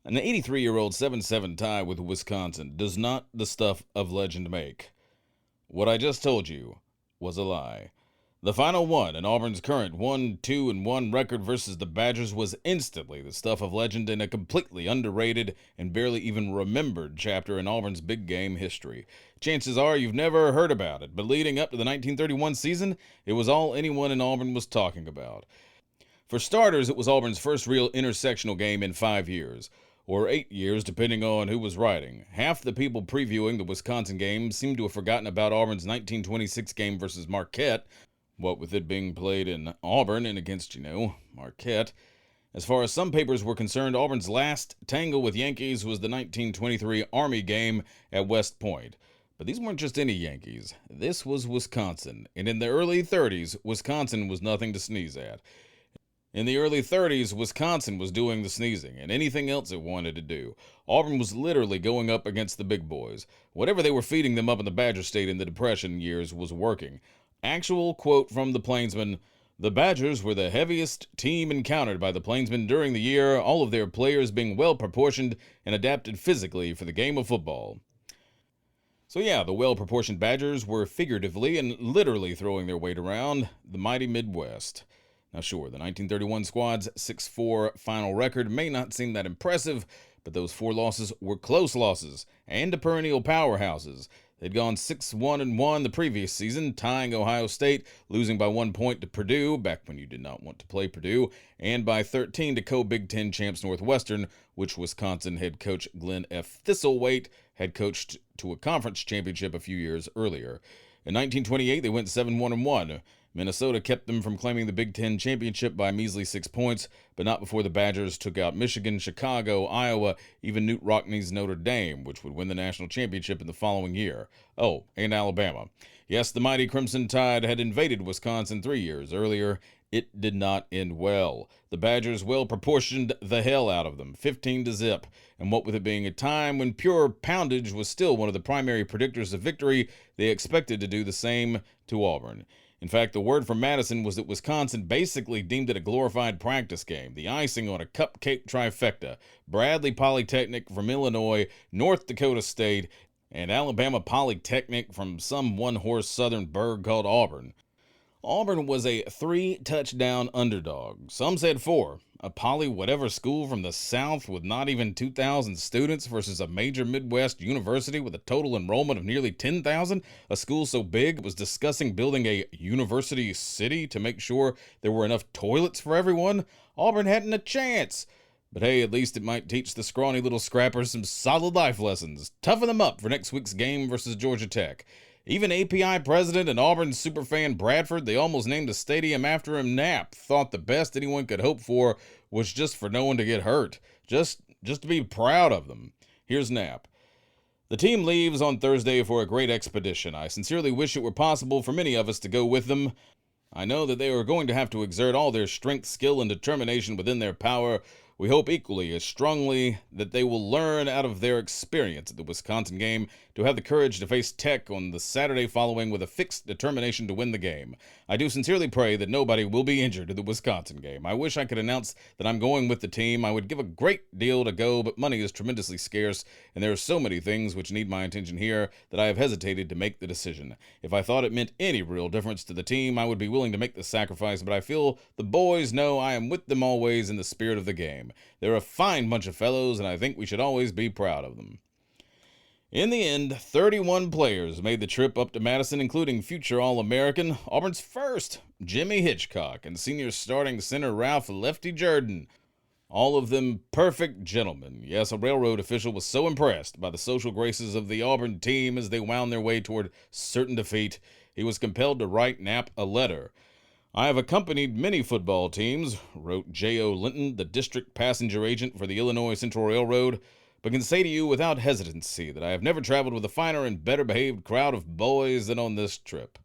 An 83-year-old 7-7 tie with Wisconsin does not the stuff of legend make. What I just told you was a lie. The final one in Auburn's current 1-2-1 record versus the Badgers was instantly the stuff of legend in a completely underrated and barely even remembered chapter in Auburn's big game history. Chances are you've never heard about it, but leading up to the 1931 season, it was all anyone in Auburn was talking about. For starters, it was Auburn's first real intersectional game in 5 years, or 8 years depending on who was writing. Half the people previewing the Wisconsin game seemed to have forgotten about Auburn's 1926 game versus Marquette, what with it being played in Auburn and against, Marquette. As far as some papers were concerned, Auburn's last tangle with Yankees was the 1923 Army game at West Point. But these weren't just any Yankees. This was Wisconsin, and in the early 30s, Wisconsin was nothing to sneeze at. In the early 30s, Wisconsin was doing the sneezing and anything else it wanted to do. Auburn was literally going up against the big boys. Whatever they were feeding them up in the Badger State in the Depression years was working. Actual quote from the Plainsmen: "The Badgers were the heaviest team encountered by the Plainsmen during the year, all of their players being well proportioned and adapted physically for the game of football." So yeah, the well-proportioned Badgers were figuratively and literally throwing their weight around the mighty Midwest. Now sure, the 1931 squad's 6-4 final record may not seem that impressive, but those 4 losses were close losses and to perennial powerhouses. They'd gone 6-1-1 the previous season, tying Ohio State, losing by 1 point to Purdue, back when you did not want to play Purdue, and by 13 to co-Big Ten champs Northwestern, which Wisconsin head coach Glenn F. Thistlethwaite had coached to a conference championship a few years earlier. In 1928, they went 7-1-1. Minnesota kept them from claiming the Big Ten championship by a measly 6 points, but not before the Badgers took out Michigan, Chicago, Iowa, even Newt Rockne's Notre Dame, which would win the national championship in the following year. Oh, and Alabama. Yes, the mighty Crimson Tide had invaded Wisconsin 3 years earlier. It did not end well. The Badgers well proportioned the hell out of them, 15-0, and what with it being a time when pure poundage was still one of the primary predictors of victory, they expected to do the same to Auburn. In fact, the word from Madison was that Wisconsin basically deemed it a glorified practice game, the icing on a cupcake trifecta: Bradley Polytechnic from Illinois, North Dakota State, and Alabama Polytechnic from some one-horse southern burg called Auburn. Auburn was a 3-touchdown underdog. Some said 4. A poly whatever school from the South with not even 2,000 students versus a major Midwest university with a total enrollment of nearly 10,000. A school so big it was discussing building a university city to make sure there were enough toilets for everyone. Auburn hadn't a chance. But hey, at least it might teach the scrawny little scrappers some solid life lessons. Toughen them up for next week's game versus Georgia Tech. Even API president and Auburn superfan Bradford, they almost named the stadium after him, Knapp, thought the best anyone could hope for was just for no one to get hurt. Just to be proud of them. Here's Knapp. "The team leaves on Thursday for a great expedition. I sincerely wish it were possible for many of us to go with them. I know that they are going to have to exert all their strength, skill, and determination within their power. We hope equally as strongly that they will learn out of their experience at the Wisconsin game to have the courage to face Tech on the Saturday following with a fixed determination to win the game. I do sincerely pray that nobody will be injured in the Wisconsin game. I wish I could announce that I'm going with the team. I would give a great deal to go, but money is tremendously scarce, and there are so many things which need my attention here that I have hesitated to make the decision. If I thought it meant any real difference to the team, I would be willing to make the sacrifice, but I feel the boys know I am with them always in the spirit of the game. They're a fine bunch of fellows, and I think we should always be proud of them." In the end, 31 players made the trip up to Madison, including future All-American, Auburn's first, Jimmy Hitchcock, and senior starting center Ralph Lefty Jordan. All of them perfect gentlemen. Yes, a railroad official was so impressed by the social graces of the Auburn team as they wound their way toward certain defeat, he was compelled to write Knapp a letter. "I have accompanied many football teams," wrote J.O. Linton, the district passenger agent for the Illinois Central Railroad, "but can say to you without hesitancy that I have never traveled with a finer and better behaved crowd of boys than on this trip.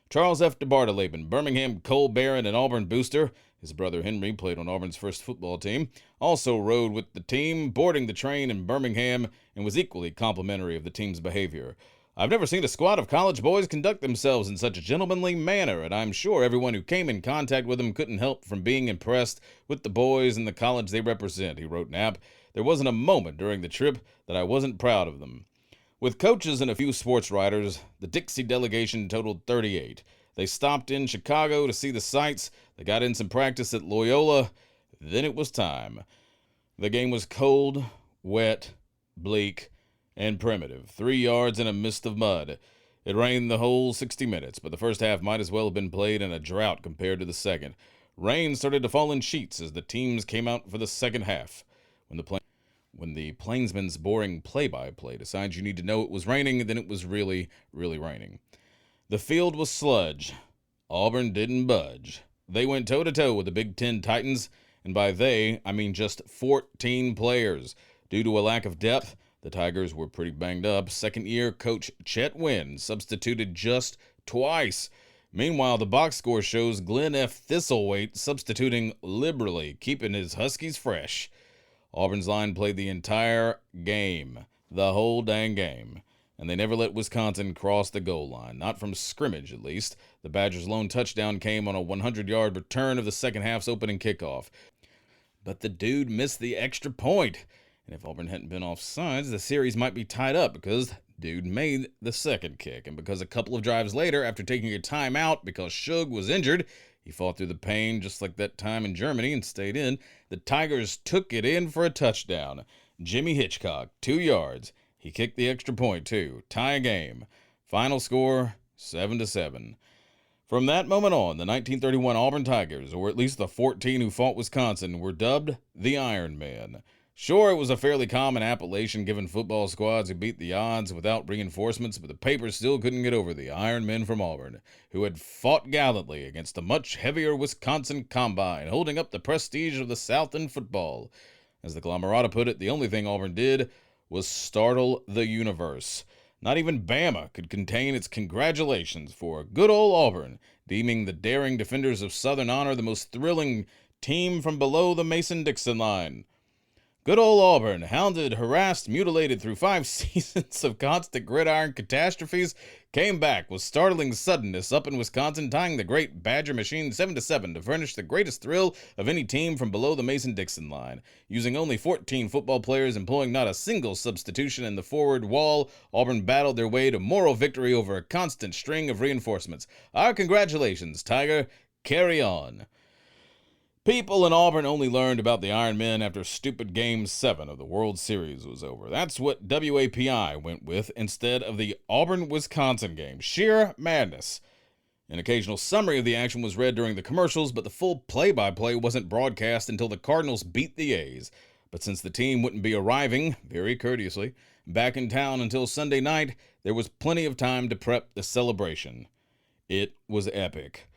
Charles F. DeBartoleben, Birmingham Coal Baron and Auburn booster, his brother Henry played on Auburn's first football team, also rode with the team, boarding the train in Birmingham, and was equally complimentary of the team's behavior. I've never seen a squad of college boys conduct themselves in such a gentlemanly manner, and I'm sure everyone who came in contact with them couldn't help from being impressed with the boys and the college they represent," he wrote Knapp. There wasn't a moment during the trip that I wasn't proud of them. With coaches and a few sports writers, the Dixie delegation totaled 38. They stopped in Chicago to see the sights, they got in some practice at Loyola, then it was time. The game was cold, wet, bleak, and primitive. 3 yards in a mist of mud. It rained the whole 60 minutes, but the first half might as well have been played in a drought compared to the second. Rain started to fall in sheets as the teams came out for the second half. When the plainsman's boring play-by-play decides you need to know it was raining, then it was really, really raining. The field was sludge. Auburn didn't budge. They went toe-to-toe with the Big Ten Titans, and by they, I mean just 14 players. Due to a lack of depth, the Tigers were pretty banged up. Second-year coach Chet Wynn substituted just twice. Meanwhile, the box score shows Glenn F. Thistlethwaite substituting liberally, keeping his Huskies fresh. Auburn's line played the entire game, the whole dang game, and they never let Wisconsin cross the goal line, not from scrimmage at least. The Badgers' lone touchdown came on a 100-yard return of the second half's opening kickoff. But the dude missed the extra point, and if Auburn hadn't been offsides, the series might be tied up because dude made the second kick, and because a couple of drives later, after taking a timeout because Shug was injured, he fought through the pain just like that time in Germany and stayed in. The Tigers took it in for a touchdown. Jimmy Hitchcock, 2 yards. He kicked the extra point, too. Tie a game. Final score, 7-7. From that moment on, the 1931 Auburn Tigers, or at least the 14 who fought Wisconsin, were dubbed the Iron Men. Sure, it was a fairly common appellation given football squads who beat the odds without reinforcements, but the papers still couldn't get over the Iron Men from Auburn, who had fought gallantly against the much heavier Wisconsin Combine, holding up the prestige of the South in football. As the Glomerata put it, the only thing Auburn did was startle the universe. Not even Bama could contain its congratulations for good old Auburn, deeming the daring defenders of Southern honor the most thrilling team from below the Mason-Dixon line. Good old Auburn, hounded, harassed, mutilated through 5 seasons of constant gridiron catastrophes, came back with startling suddenness up in Wisconsin, tying the great Badger machine 7-7 to furnish the greatest thrill of any team from below the Mason-Dixon line. Using only 14 football players, employing not a single substitution in the forward wall, Auburn battled their way to moral victory over a constant string of reinforcements. Our congratulations, Tiger. Carry on. People in Auburn only learned about the Iron Men after stupid Game 7 of the World Series was over. That's what WAPI went with instead of the Auburn-Wisconsin game. Sheer madness. An occasional summary of the action was read during the commercials, but the full play-by-play wasn't broadcast until the Cardinals beat the A's. But since the team wouldn't be arriving, very courteously, back in town until Sunday night, there was plenty of time to prep the celebration. It was epic.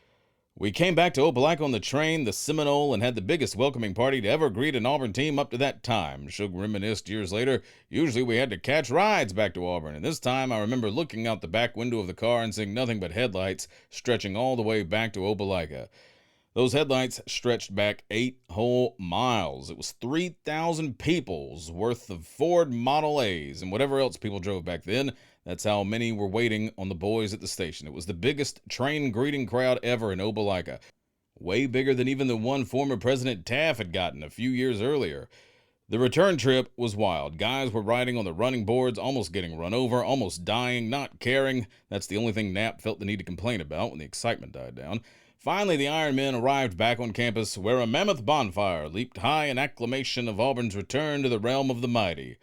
We came back to Opelika on the train, the Seminole, and had the biggest welcoming party to ever greet an Auburn team up to that time. Shug reminisced years later. Usually we had to catch rides back to Auburn, and this time I remember looking out the back window of the car and seeing nothing but headlights stretching all the way back to Opelika. Those headlights stretched back 8 whole miles. It was 3,000 people's worth of Ford Model A's and whatever else people drove back then. That's how many were waiting on the boys at the station. It was the biggest train greeting crowd ever in Opelika. Way bigger than even the one former President Taft had gotten a few years earlier. The return trip was wild. Guys were riding on the running boards, almost getting run over, almost dying, not caring. That's the only thing Knapp felt the need to complain about when the excitement died down. Finally, the Iron Men arrived back on campus, where a mammoth bonfire leaped high in acclamation of Auburn's return to the realm of the mighty.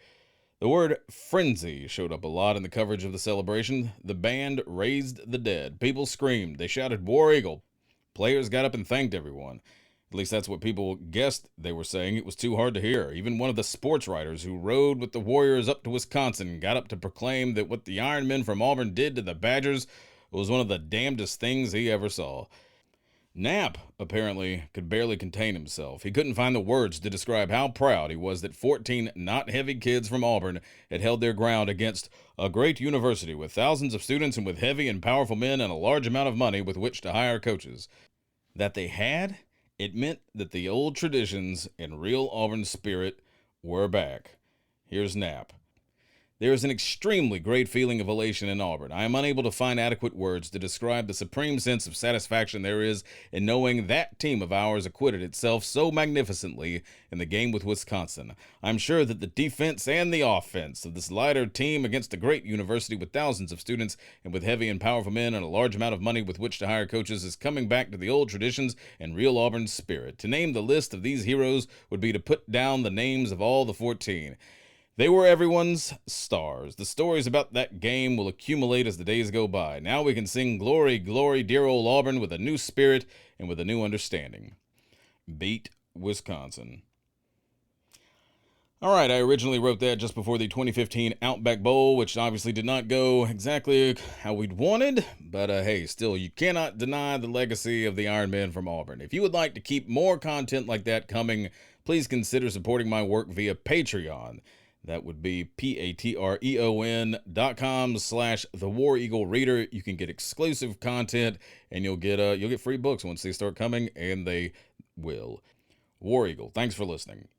The word frenzy showed up a lot in the coverage of the celebration. The band raised the dead. People screamed. They shouted, "War Eagle." Players got up and thanked everyone. At least that's what people guessed they were saying. It was too hard to hear. Even one of the sports writers who rode with the Warriors up to Wisconsin got up to proclaim that what the Iron Men from Auburn did to the Badgers was one of the damnedest things he ever saw. Knapp, apparently, could barely contain himself. He couldn't find the words to describe how proud he was that 14 not-heavy kids from Auburn had held their ground against a great university with thousands of students and with heavy and powerful men and a large amount of money with which to hire coaches. That they had, it meant that the old traditions and real Auburn spirit were back. Here's Knapp. There is an extremely great feeling of elation in Auburn. I am unable to find adequate words to describe the supreme sense of satisfaction there is in knowing that team of ours acquitted itself so magnificently in the game with Wisconsin. I'm sure that the defense and the offense of this lighter team against a great university with thousands of students and with heavy and powerful men and a large amount of money with which to hire coaches is coming back to the old traditions and real Auburn spirit. To name the list of these heroes would be to put down the names of all the 14. They were everyone's stars. The stories about that game will accumulate as the days go by. Now we can sing Glory, Glory, Dear Old Auburn with a new spirit and with a new understanding. Beat Wisconsin. All right, I originally wrote that just before the 2015 Outback Bowl, which obviously did not go exactly how we'd wanted. But hey, still, you cannot deny the legacy of the Iron Men from Auburn. If you would like to keep more content like that coming, please consider supporting my work via Patreon. That would be patreon.com/The War Eagle Reader. You can get exclusive content, and you'll get free books once they start coming, and they will. War Eagle, thanks for listening.